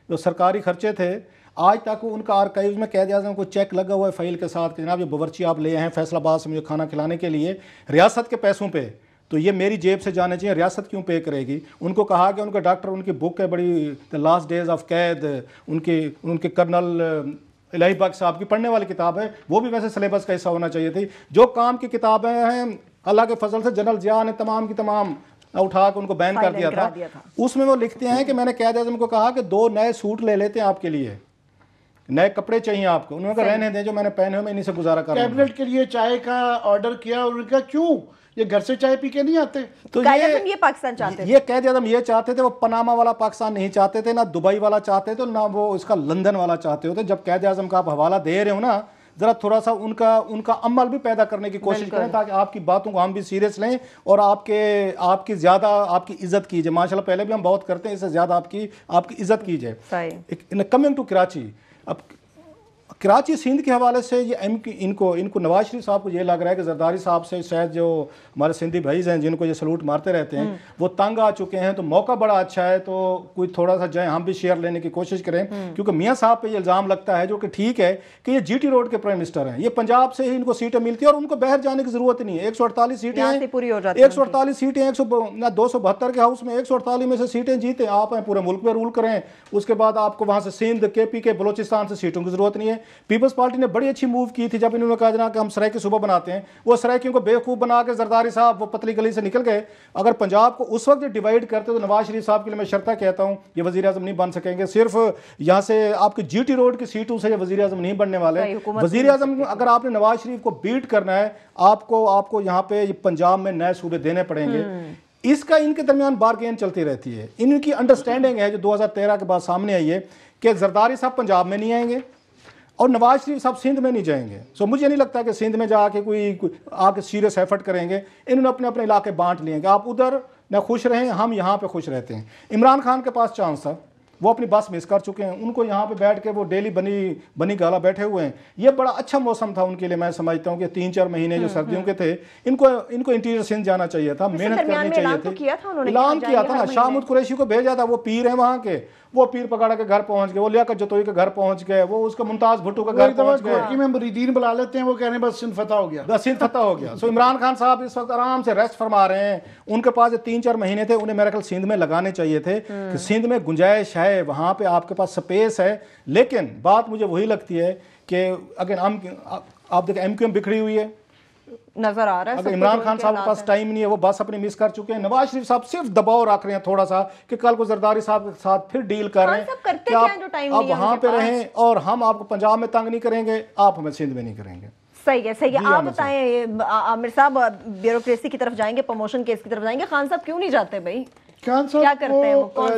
जो सरकारी खर्चे थे। आज तक उनका आर्काइव में क़ायद आज़म को चेक लगा हुआ है फाइल के साथ कि जनाब ये बावर्ची आप ले आए हैं फैसलाबाद से मुझे खाना खिलाने के लिए रियासत के पैसों पे, तो ये मेरी जेब से जाने चाहिए, रियासत क्यों पे करेगी। उनको कहा कि उनका डॉक्टर, उनकी बुक है बड़ी, द लास्ट डेज ऑफ कैद, उनके कर्नल इलाही बख्श साहब की पढ़ने वाली किताब है, वो भी वैसे सिलेबस का हिस्सा होना चाहिए थी। जो काम की किताबें हैं अल्लाह के फजल से जनरल जिया ने तमाम की तमाम उठा के उनको बैन कर दिया था। उसमें वो लिखते हैं कि मैंने क़ायद आज़म को कहा कि 2 नए सूट ले लेते हैं आपके लिए, नए कपड़े चाहिए आपको। उन्होंने कहा रहने दें, जो मैंने पहने हुए मैं इन्हीं से गुजारा कर रहा हूं। कैबिनेट के लिए चाय का ऑर्डर किया और उनका क्यों, ये घर से चाय पी के नहीं आते। तो ये पाकिस्तान चाहते थे, ये क़ायद आज़म ये चाहते थे। वो पनामा वाला पाकिस्तान नहीं चाहते थे, ना दुबई वाला चाहते थे, ना वो इसका लंदन वाला चाहते होते। जब क़ायद आज़म का आप हवाला दे रहे हो ना, जरा थोड़ा सा उनका अमल भी पैदा करने की कोशिश करें, ताकि आपकी बातों को हम भी सीरियस लें और आपकी ज्यादा आपकी इज्जत की जाए। माशाल्लाह पहले भी हम बहुत करते हैं, इससे ज्यादा आपकी इज्जत की जाए। कमिंग टू कराची, अब कराची सिंध के हवाले से ये इनको नवाज शरीफ साहब को ये लग रहा है कि जरदारी साहब से शायद जो हमारे सिंधी भाई हैं जिनको ये सलूट मारते रहते हैं वो तंग आ चुके हैं, तो मौका बड़ा अच्छा है, तो कोई थोड़ा सा जाए हम भी शेयर लेने की कोशिश करें। क्योंकि मियाँ साहब पे ये इल्ज़ाम लगता है, जो कि ठीक है, कि ये GT रोड के प्राइम मिनिस्टर हैं, ये पंजाब से ही इनको सीटें मिलती है और उनको बाहर जाने की जरूरत नहीं है। 148 सीटें हैं, 148 सीटें 272 के हाउस में 148 में से सीटें जीते आप हैं, पूरे मुल्क में रूल करें। उसके बाद आपको वहां से सिंध, KPK, बलोचिस्तान से सीटों की जरूरत नहीं है। पीपल्स पार्टी ने बड़ी अच्छी मूव की थी जब इन्होंने कहा जना कि हम सराय की सूबा बनाते हैं। वो सरायकियों को बेवकूफ़ बना के जरदारी साहब वो पतली गली से निकल गए। अगर पंजाब को उस वक्त डिवाइड करते तो नवाज शरीफ साहब के लिए मैं शर्ता कहता हूं ये वजीर आजम नहीं बन सकेंगे। सिर्फ यहां से आपकी GT रोड की सीटों से ये वजीर आजम नहीं बनने वाले। वजीर आजम अगर आपने नवाज शरीफ को बीट करना है, आपको यहाँ पे पंजाब में नए सूबे देने पड़ेंगे। इसका इनके दरमियान बारगेन चलती रहती है। इनकी अंडरस्टैंडिंग है जो 2013 के बाद सामने आई है कि जरदारी साहब पंजाब में नहीं आएंगे और नवाज शरीफ साहब सिंध में नहीं जाएंगे। सो मुझे नहीं लगता कि सिंध में जाके कोई आके सीरियस एफर्ट करेंगे। इन्होंने अपने अपने इलाके बांट लिए, आप उधर न खुश रहें, हम यहाँ पे खुश रहते हैं। इमरान खान के पास चांस था, वो अपनी बस मिस कर चुके हैं। उनको यहाँ पे बैठ के वो डेली बनी गाला बैठे हुए हैं। ये बड़ा अच्छा मौसम था उनके लिए। मैं समझता हूँ कि 3-4 महीने जो सर्दियों के थे, इनको इंटीरियर सिंध जाना चाहिए था, मेहनत करनी चाहिए थी। ऐलान किया था ना, शाहमुद कुरैशी को भेजा था, वो पीर है वहाँ के, वो पीर पकड़ा के घर पहुंच गए, वो लियाकत जतोई के घर पहुंच गए, वो उसका मुमताज भुट्टो का घर पहुंच गए। में मुरीदीन बुला लेते हैं, वो कह रहे हैं बस सिंध फतह हो गया, बस सिंध फतह हो गया। सो इमरान खान साहब इस वक्त आराम से रेस्ट फरमा रहे हैं। उनके पास 3-4 महीने थे, उन्हें मेरे ख्याल सिंध में लगाने चाहिए थे कि सिंध में गुंजाइश है, वहां पे आपके पास स्पेस है। लेकिन बात मुझे वही लगती है कि अगर आप देखें MQM बिखरी हुई है, नजर आ रहा है। अगर इमरान खान साहब के पास टाइम नहीं है, वो बस अपनी मिस कर चुके हैं। नवाज शरीफ साहब सिर्फ दबाव रख रहे हैं थोड़ा सा कि कल को जरदारी साहब के साथ फिर डील कर रहे हैं कि आप वहां पे रहें और हम आपको पंजाब में तंग नहीं करेंगे, आप हमें सिंध में नहीं करेंगे। सही है। आप बताएं आमिर साहब, ब्यूरोक्रेसी की तरफ जाएंगे, प्रमोशन केस की तरफ जाएंगे, खान साहब क्यों नहीं जाते भाई? खान साहब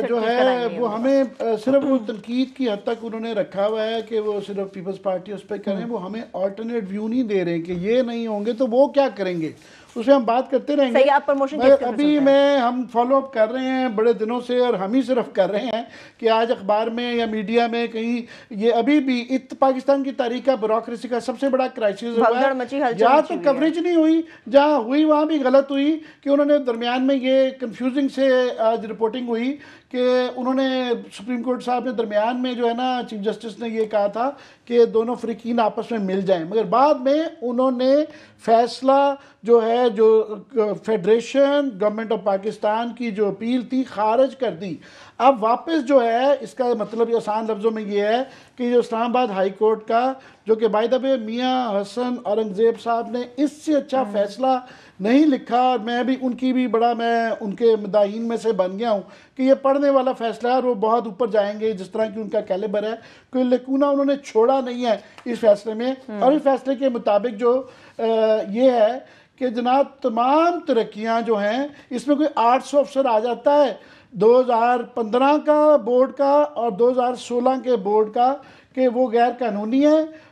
जो है वो हमें सिर्फ वो तनकीद की हद तक उन्होंने रखा हुआ है कि वो सिर्फ पीपल्स पार्टी उस पर करें। वो हमें ऑल्टरनेट व्यू नहीं दे रहे हैं कि ये नहीं होंगे तो वो क्या करेंगे। उसमें हम बात करते रहेंगे। सही, आप प्रमोशन अभी मैं हम फॉलो अप कर रहे हैं बड़े दिनों से, और हम ही सिर्फ कर रहे हैं कि आज अखबार में या मीडिया में कहीं ये अभी भी पाकिस्तान की तारीख का ब्यूरोक्रेसी का सबसे बड़ा क्राइसिस हुआ है। या तो कवरेज नहीं हुई, जहाँ हुई वहाँ भी गलत हुई कि उन्होंने दरमियान में ये कंफ्यूजिंग से आज रिपोर्टिंग हुई कि उन्होंने सुप्रीम कोर्ट साहब ने दरमियान में जो है ना चीफ जस्टिस ने ये कहा था कि दोनों फ़रीकीन आपस में मिल जाएं, मगर बाद में उन्होंने फैसला जो है जो फेडरेशन गवर्नमेंट ऑफ पाकिस्तान की जो अपील थी खारिज कर दी। अब वापस जो है इसका मतलब ये आसान लफ्ज़ों में ये है कि जो इस्लामाबाद हाई कोर्ट का जो कि बाय द वे मियां हसन औरंगज़ेब साहब ने इससे अच्छा फैसला नहीं लिखा, और मैं भी उनकी भी बड़ा मैं उनके मुदाहिन में से बन गया हूँ कि ये पढ़ने वाला फैसला है और वो बहुत ऊपर जाएंगे जिस तरह की उनका कैलिबर है। कोई लकूना उन्होंने छोड़ा नहीं है इस फैसले में। और इस फैसले के मुताबिक जो ये है कि जनाब तमाम तरक्कियाँ जो हैं इसमें कोई 800 अफसर आ जाता है 2015 का बोर्ड का और 2016 के बोर्ड का कि वो गैर कानूनी है।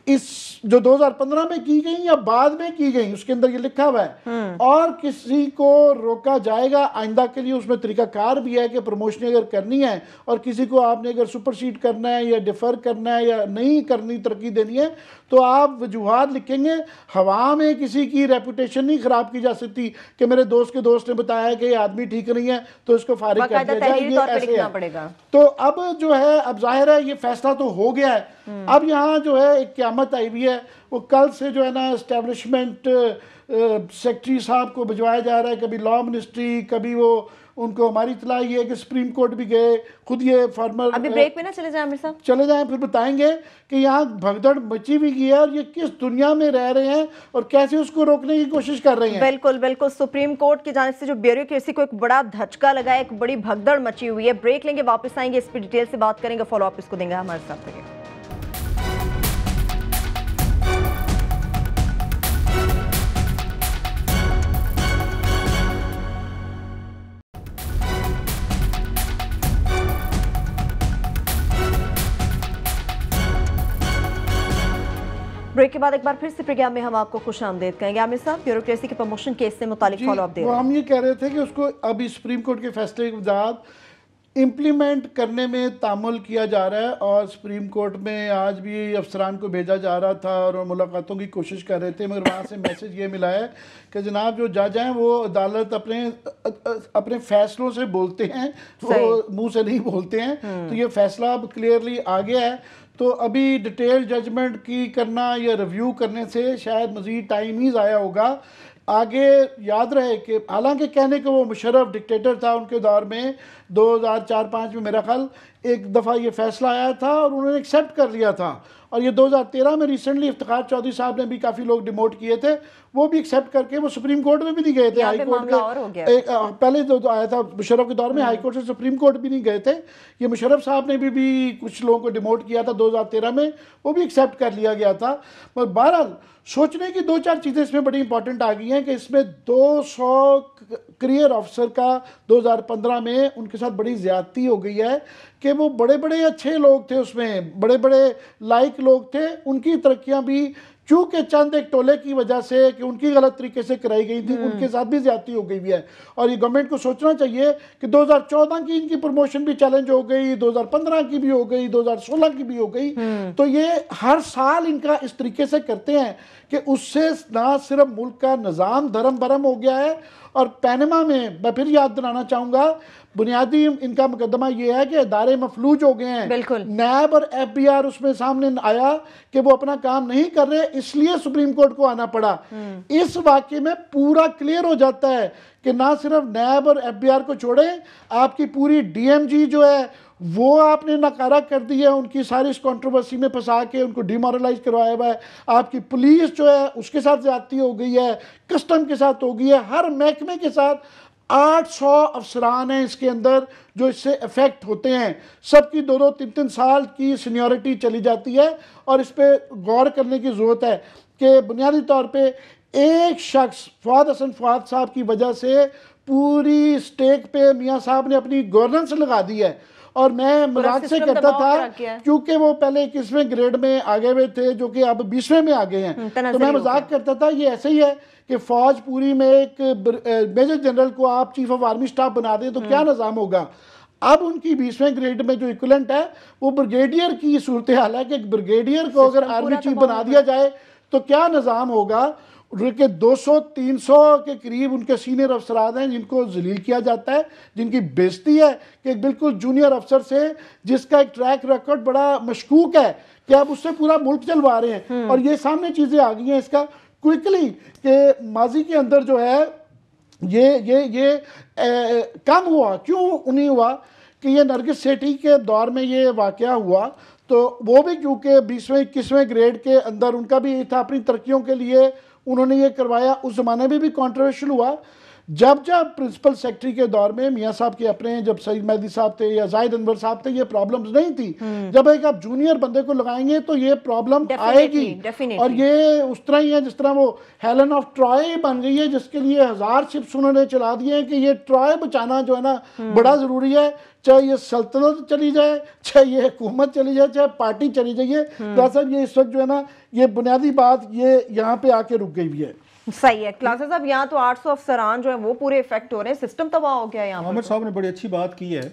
इस जो 2015 में की गई या बाद में की गई उसके अंदर ये लिखा हुआ है, और किसी को रोका जाएगा आइंदा के लिए। उसमें तरीकाकार भी है कि प्रमोशन अगर करनी है और किसी को आपने अगर सुपरसीड करना है या डिफर करना है या नहीं करनी, तरक्की देनी है, तो आप वजूहात लिखेंगे। हवा में किसी की रेपुटेशन नहीं खराब की जा सकती कि मेरे दोस्त के दोस्त ने बताया कि ये आदमी ठीक नहीं है तो इसको फारिग कर दिया जाए, ये ऐसे है। तो अब जो है अब जाहिर है ये फैसला तो हो गया है। अब यहाँ जो है एक क़यामत आई हुई है। वो कल से जो है ना एस्टेब्लिशमेंट सेक्रेटरी साहब को भिजवाया जा रहा है, कभी लॉ मिनिस्ट्री, कभी वो उनको हमारी इतला ये है कि सुप्रीम कोर्ट भी गए, खुद ये फार्मर। अभी ब्रेक में ना चले जाएं आमिर साहब, चले जाएं, फिर बताएंगे कि यहाँ भगदड़ मची हुई है और ये किस दुनिया में रह रहे हैं और कैसे उसको रोकने की कोशिश कर रहे हैं। बिल्कुल बिल्कुल, सुप्रीम कोर्ट की जानिब से जो ब्यूरोक्रेसी को एक बड़ा धचका लगा है, एक बड़ी भगदड़ मची हुई है। ब्रेक लेंगे, वापस आएंगे, इस पर डिटेल से बात करेंगे, फॉलो अप इसको देंगे हमारे साथ। ब्रेक के बाद एक बार फिर से प्रोग्राम में हम आपको खुशामदीद कहेंगे। आमिर साहब, ब्यूरोक्रेसी के प्रमोशन केस से मुतालिक फॉलो अप दे रहे हैं। हम ये कह रहे थे कि उसको अभी सुप्रीम कोर्ट के फैसले के बाद इम्प्लीमेंट करने में तामुल किया जा रहा है, और सुप्रीम कोर्ट में आज भी अफसरान को भेजा जा रहा था और मुलाकातों की कोशिश कर रहे थे, मगर वहाँ से मैसेज ये मिला है कि जनाब जो जज हैं वो अदालत अपने फैसलों से बोलते हैं, वो मुंह से नहीं बोलते हैं। तो ये फैसला अब क्लियरली आ गया है। तो अभी डिटेल जजमेंट की करना या रिव्यू करने से शायद मज़ीद टाइम ही ज़ाया होगा। आगे याद रहे कि हालांकि कहने को वो मुशर्रफ डिक्टेटर था, उनके दौर में 2004-05 में मेरा ख्याल एक दफ़ा ये फैसला आया था और उन्होंने एक्सेप्ट कर लिया था, और ये 2013 में रिसेंटली इफ्तिखार चौधरी साहब ने भी काफ़ी लोग डिमोट किए थे, वो भी एक्सेप्ट करके वो सुप्रीम कोर्ट में भी नहीं गए थे। हाई कोर्ट के पहले जो आया था मुशर्रफ के दौर में, हाई कोर्ट से सुप्रीम कोर्ट भी नहीं गए थे। ये मुशर्रफ साहब ने भी कुछ लोगों को डिमोट किया था 2013 में, वो भी एक्सेप्ट कर लिया गया था। मगर बहरहाल सोचने की 2-4 चीज़ें इसमें बड़ी इंपॉर्टेंट आ गई हैं कि इसमें 200 करियर ऑफिसर का 2015 में उनके साथ बड़ी ज़्यादती हो गई है कि वो बड़े बड़े अच्छे लोग थे, उसमें बड़े बड़े लाइक लोग थे, उनकी तरक्कियां भी चूंकि चंद एक टोले की वजह से कि उनकी गलत तरीके से कराई गई थी, उनके साथ भी ज्यादती हो गई है। और ये गवर्नमेंट को सोचना चाहिए कि 2014 की इनकी प्रमोशन भी चैलेंज हो गई, 2015 की भी हो गई, 2016 की भी हो गई। तो ये हर साल इनका इस तरीके से करते हैं कि उससे ना सिर्फ मुल्क का निज़ाम धर्म भरम हो गया है, और पैनमा में मैं फिर याद दिलाना चाहूँगा बुनियादी इनका मुकदमा ये है कि इदारे मफलूज हो गए हैं। नैब और FBI उसमें सामने आया कि वो अपना काम नहीं कर रहे, इसलिए सुप्रीम कोर्ट को आना पड़ा। इस वाक़े में पूरा क्लियर हो जाता है कि ना सिर्फ नैब और FBI को छोड़े, आपकी पूरी DMG जो है वो आपने नकारा कर दी है, उनकी सारी इस कंट्रोवर्सी में फंसा के उनको डिमोरलाइज करवाया हुआ है। आपकी पुलिस जो है उसके साथ ज्यादती हो गई है, कस्टम के साथ हो गई है, हर महकमे के साथ 800 अफसरान हैं इसके अंदर जो इससे इफेक्ट होते हैं। सबकी 2-2, 3-3 साल की सीनियरिटी चली जाती है, और इस पर गौर करने की ज़रूरत है कि बुनियादी तौर पे एक शख्स फवाद हसन फवाद साहब की वजह से पूरी स्टेक पे मियाँ साहब ने अपनी गवर्नेंस लगा दी है, और मैं मजाक से कहता था क्योंकि वो पहले 21वें ग्रेड में आगे हुए थे जो कि अब 20वें में आ गए हैं, तो मैं मजाक करता था ये ऐसे ही है कि फौज पूरी में एक मेजर जनरल को आप चीफ ऑफ आर्मी स्टाफ बना दें तो क्या निज़ाम होगा। अब उनकी 20वें ग्रेड में जो इक्विवेलेंट है वो ब्रिगेडियर की सूरत हाल है कि एक ब्रिगेडियर को अगर आर्मी चीफ बना दिया जाए तो क्या निज़ाम होगा कि 200-300 के करीब उनके सीनियर अफसरान हैं जिनको जलील किया जाता है, जिनकी बेइज्जती है कि एक बिल्कुल जूनियर अफसर से जिसका एक ट्रैक रिकॉर्ड बड़ा मशकूक है कि आप उससे पूरा मुल्क चलवा रहे हैं। और ये सामने चीज़ें आ गई हैं इसका क्विकली कि माजी के अंदर जो है ये कम हुआ, क्यों नहीं हुआ कि ये नरगिस सेठी के दौर में ये वाक़या हुआ तो वो भी क्योंकि 20वें-21वें ग्रेड के अंदर उनका भी ये था, अपनी तरक्कियों के लिए उन्होंने ये करवाया। उस ज़माने में भी कंट्रोवर्शियल हुआ। जब प्रिंसिपल सेक्रेटरी के दौर में मियाँ साहब के अपने, जब सईद मेहदी साहब थे या जाहिद अनवर साहब थे, ये प्रॉब्लम्स नहीं थी। जब एक आप जूनियर बंदे को लगाएंगे तो ये प्रॉब्लम आएगी। और ये उस तरह ही है जिस तरह वो हेलन ऑफ ट्रॉय बन गई है जिसके लिए 1000 शिप्स उन्होंने चला दिए हैं कि ये ट्रॉय बचाना जो है ना बड़ा ज़रूरी है, चाहे ये सल्तनत चली जाए, चाहे ये हुकूमत चली जाए, चाहे पार्टी चली जाइए। साहब ये इस वक्त जो है ना ये बुनियादी बात ये यहाँ पे आके रुक गई है। सही है क्लासेस। अब यहाँ तो 800 अफसरान जो है वो पूरे इफेक्ट हो रहे हैं, सिस्टम तबाह हो गया। यहाँ आमिर साहब ने बड़ी अच्छी बात की है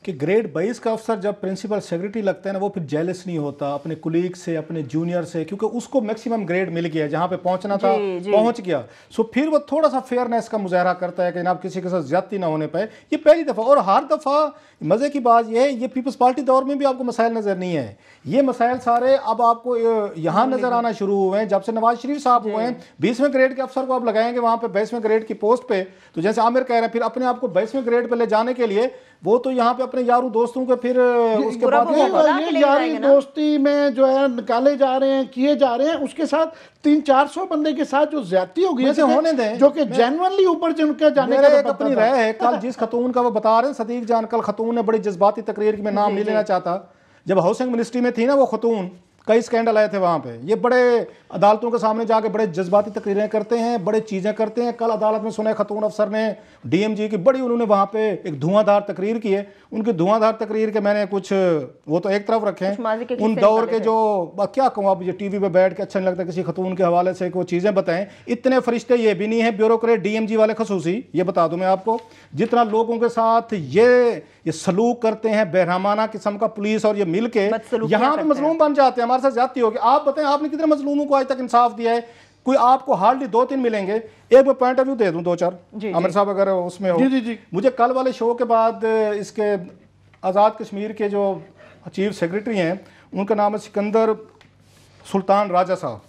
कि ग्रेड 22 का अफसर जब प्रिंसिपल सेक्रेटरी लगता है ना वो फिर जेलस नहीं होता अपने कुलीग से, अपने जूनियर से, क्योंकि उसको मैक्सिमम ग्रेड मिल गया, जहां पे पहुंचना था पहुंच गया। सो फिर वो थोड़ा सा फेयरनेस का मुजाहरा करता है कि जनाब किसी के साथ ज्यादती ना होने पाए। ये पहली दफ़ा, और हर दफ़ा मज़े की बात यह है ये पीपल्स पार्टी दौर में भी आपको मसाइल नज़र नहीं है। ये मसाइल सारे अब आपको यहाँ नज़र आना शुरू हुए हैं जब से नवाज शरीफ साहब हुए हैं। 20वें ग्रेड के अफसर को आप लगाएंगे वहाँ पे 22वें ग्रेड की पोस्ट पे, तो जैसे आमिर कह रहे हैं फिर अपने आप को 22वें ग्रेड पे ले जाने के लिए वो तो यहाँ पे अपने यारों दोस्तों के फिर उसके बाद ये यारी दोस्ती में जो है निकाले जा रहे हैं, किए जा रहे हैं। उसके साथ 300-400 बंदे के साथ जो ज्यादती हो गई है होने दें, जो कि जेन्युइनली ऊपर जिनका जाने का एक अपनी राय है। कल जिस खतून का वो बता रहे हैं सदीक जान, कल खतून ने बड़ी जज्बाती तकरीर की, मैं नाम नहीं लेना चाहता, जब हाउसिंग मिनिस्ट्री में थी ना वो खतून, कई स्कैंडल आए थे वहाँ पे। ये बड़े अदालतों के सामने जाके बड़े जज्बाती तकरीरें करते हैं, बड़े चीज़ें करते हैं। कल अदालत में सुने खतून अफसर ने डीएमजी की बड़ी उन्होंने वहाँ पे एक धुआंधार तकरीर की है। उनकी धुआंधार तकरीर के मैंने कुछ वो तो एक तरफ रखे हैं, उन दौर के जो क्या कहूँ आप, ये टीवी पे बैठ के अच्छा नहीं लगता किसी खतून के हवाले से वो चीज़ें बताएं। इतने फरिश्ते ये भी नहीं है ब्यूरोक्रेट डीएमजी वाले खसूसी, ये बता दूं मैं आपको, जितना लोगों के साथ ये सलूक करते हैं बेरहमाना किस्म का पुलिस और ये मिल के यहाँ पे मजलूम बन जाते हैं, हमारे साथ ज्यादती होगी। आप बताएं आपने कितने मजलूमों को आज तक इंसाफ दिया है? कोई आपको हार्डली 2-3 मिलेंगे। एक मैं पॉइंट ऑफ व्यू दे दूं 2-4 आमिर साहब अगर उसमें हो। जी। मुझे कल वाले शो के बाद इसके आज़ाद कश्मीर के जो चीफ सेक्रेटरी हैं उनका नाम है सिकंदर सुल्तान राजा साहब,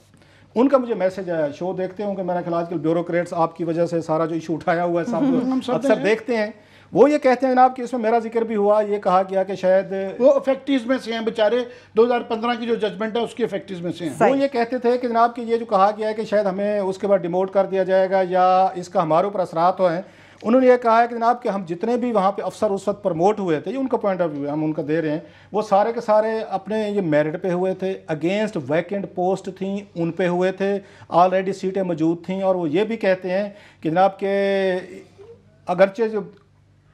उनका मुझे मैसेज आया। शो देखते होंगे मेरा ख्याल आजकल ब्यूरोक्रेट्स आपकी वजह से सारा जो इशू उठाया हुआ है सब अक्सर देखते हैं। वो ये कहते हैं जनाब कि इसमें मेरा जिक्र भी हुआ, ये कहा गया कि शायद वो इफेक्टिव में से हैं बेचारे, 2015 की जो जजमेंट है उसकी इफेक्टिव में से हैं। वो ये कहते थे कि जनाब कि ये जो कहा गया है कि शायद हमें उसके बाद डिमोट कर दिया जाएगा या इसका हमारे ऊपर असरात हो हैं। उन्होंने ये कहा है कि जनाब कि हम जितने भी वहाँ पे अफसर उस वक्त प्रमोट हुए थे, ये उनका पॉइंट ऑफ व्यू हम उनका दे रहे हैं, वो सारे के सारे अपने ये मेरिट पे हुए थे, अगेंस्ट वैकेंट पोस्ट थी उन पे हुए थे, ऑलरेडी सीटें मौजूद थी। और वो ये भी कहते हैं कि जनाब के अगरचे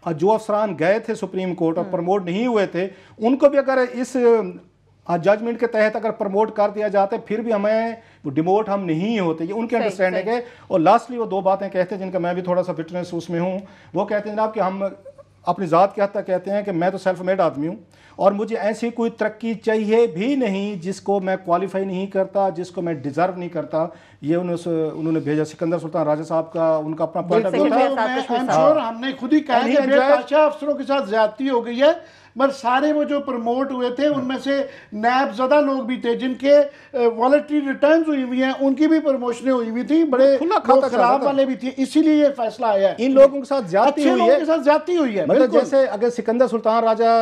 जो अफसरान गए थे सुप्रीम कोर्ट और प्रमोट नहीं हुए थे उनको भी अगर इस जजमेंट के तहत अगर प्रमोट कर दिया जाता है फिर भी हमें डिमोट हम नहीं होते, ये उनके अंडरस्टैंडिंग है। और लास्टली वो 2 बातें कहते हैं जिनका मैं भी थोड़ा सा फिटनेस उसमें हूँ। वो कहते हैं जनाब कि हम अपनी ज़ात के हद तक कहते हैं कि मैं तो सेल्फ मेड आदमी हूँ और मुझे ऐसी कोई तरक्की चाहिए भी नहीं जिसको मैं क्वालिफाई नहीं करता, जिसको मैं डिजर्व नहीं करता। ये उन्होंने भेजा सिकंदर सुल्तान राजा साहब का, उनका अपना पॉइंट ऑफ व्यू था। हमने खुद ही कहा कि अफसरों के साथ ज्यादती हो गई है, मगर सारे वो जो प्रमोट हुए थे उनमें से नैब ज़्यादा लोग भी थे जिनके वॉलंटरी रिटर्न्स हुई हुई हैं, उनकी भी प्रमोशनें हुई हुई थी, बड़े खराब वाले भी थे। इसीलिए ये फैसला आया है। इन लोगों के साथ ज्यादती हुई है। मतलब जैसे अगर सिकंदर सुल्तान राजा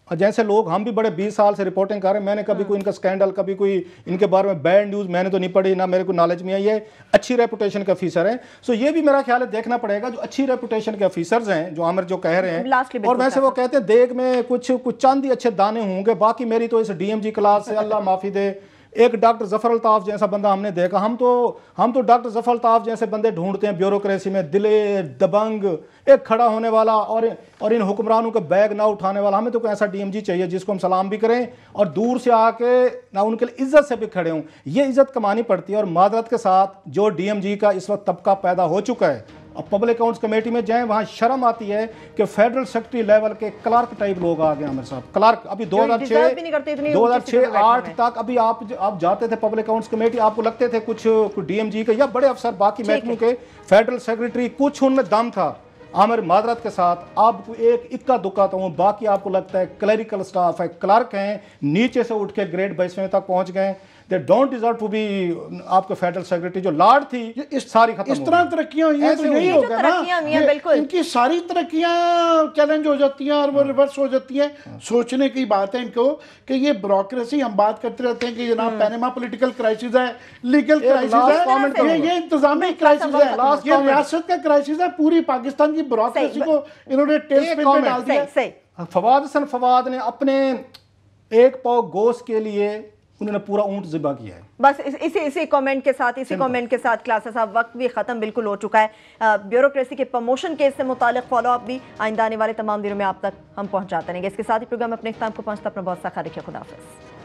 जैसे लोग, हम भी बड़े 20 साल से रिपोर्टिंग कर रहे हैं, मैंने कभी कोई इनका स्कैंडल, कभी कोई इनके बारे में बैड न्यूज़ मैंने तो नहीं पढ़ी, ना मेरे को नॉलेज में आई है। अच्छी रेपुटेशन के ऑफिसर हैं। सो ये भी मेरा ख्याल है देखना पड़ेगा जो अच्छी रेपुटेशन के ऑफिसर्स हैं जो आमिर जो कह रहे हैं। और वैसे वो कहते हैं देग में कुछ चांदी अच्छे दाने होंगे, बाकी मेरी तो इस डीएमजी क्लास से अल्लाह माफी दे एक डॉक्टर जफर अल्ताफ जैसा बंदा हमने देखा। हम तो डॉक्टर जफर अल्ताफ जैसे बंदे ढूंढते हैं ब्यूरोक्रेसी में, दिलेर, दबंग, एक खड़ा होने वाला और इन हुक्मरानों के बैग ना उठाने वाला। हमें तो कोई ऐसा डीएमजी चाहिए जिसको हम सलाम भी करें और दूर से आके ना उनके लिए इज्जत से भी खड़े हों। ये इज्जत कमानी पड़ती है। और मादरत के साथ जो डीएमजी का इस वक्त तबका पैदा हो चुका है, अब पब्लिक अकाउंट्स कमेटी में जाएं, वहां शर्म आती है कि फेडरल सेक्रेटरी लेवल के क्लर्क टाइप लोग आ गए आमिर साहब। क्लर्क अभी 2006-2008 तक अभी आप जाते थे पब्लिक अकाउंट्स कमेटी, आपको लगते थे कुछ डीएमजी के या बड़े अफसर बाकी महकमों के फेडरल सेक्रेटरी, कुछ उनमें दम था। आमिर मादरत के साथ आपको एक इक्का दुक्का तो बाकी आपको लगता है क्लरिकल स्टाफ है, क्लर्क हैं, नीचे से उठ के ग्रेड 22वें तक पहुंच गए। They don't deserve to be आपके फेडरल सेक्रेटरी। जो लाड थी इस सारी खत्म, इस तरह तरक्कियां हुई हैं तो यही होगा ना, इनकी सारी तरक्कियां चैलेंज हो जाती हैं और वो रिवर्स हो जाती हैं। सोचने की बात है इनको कि ये ब्यूरोक्रेसी, हम बात करते रहते हैं कि जनाब पैनामा पॉलिटिकल क्राइसिस है, लीगल क्राइसिस है, ये इंतजामी क्राइसिस है, ये रियासत का क्राइसिस है। पूरी पाकिस्तान की ब्यूरोक्रेसी को इन्होंने टेलस्पिन में डाल दिया। फवाद हसन फवाद ने अपने एक पाव गोश्त के लिए उन्होंने पूरा ऊंट ज़िबा किया है। बस इसी कमेंट के साथ क्लासेस साहब वक्त भी खत्म बिल्कुल हो चुका है। ब्यूरोक्रेसी के प्रमोशन केस से मुतालिक फॉलोअप भी आइंदा आने वाले तमाम दिनों में आप तक हम पहुंचाते रहेंगे। इसके साथ ही प्रोग्राम अपने इख्तिताम को पहुंचता। अपना बहुत सा ख्याल रखिए। खुदा हाफिज़।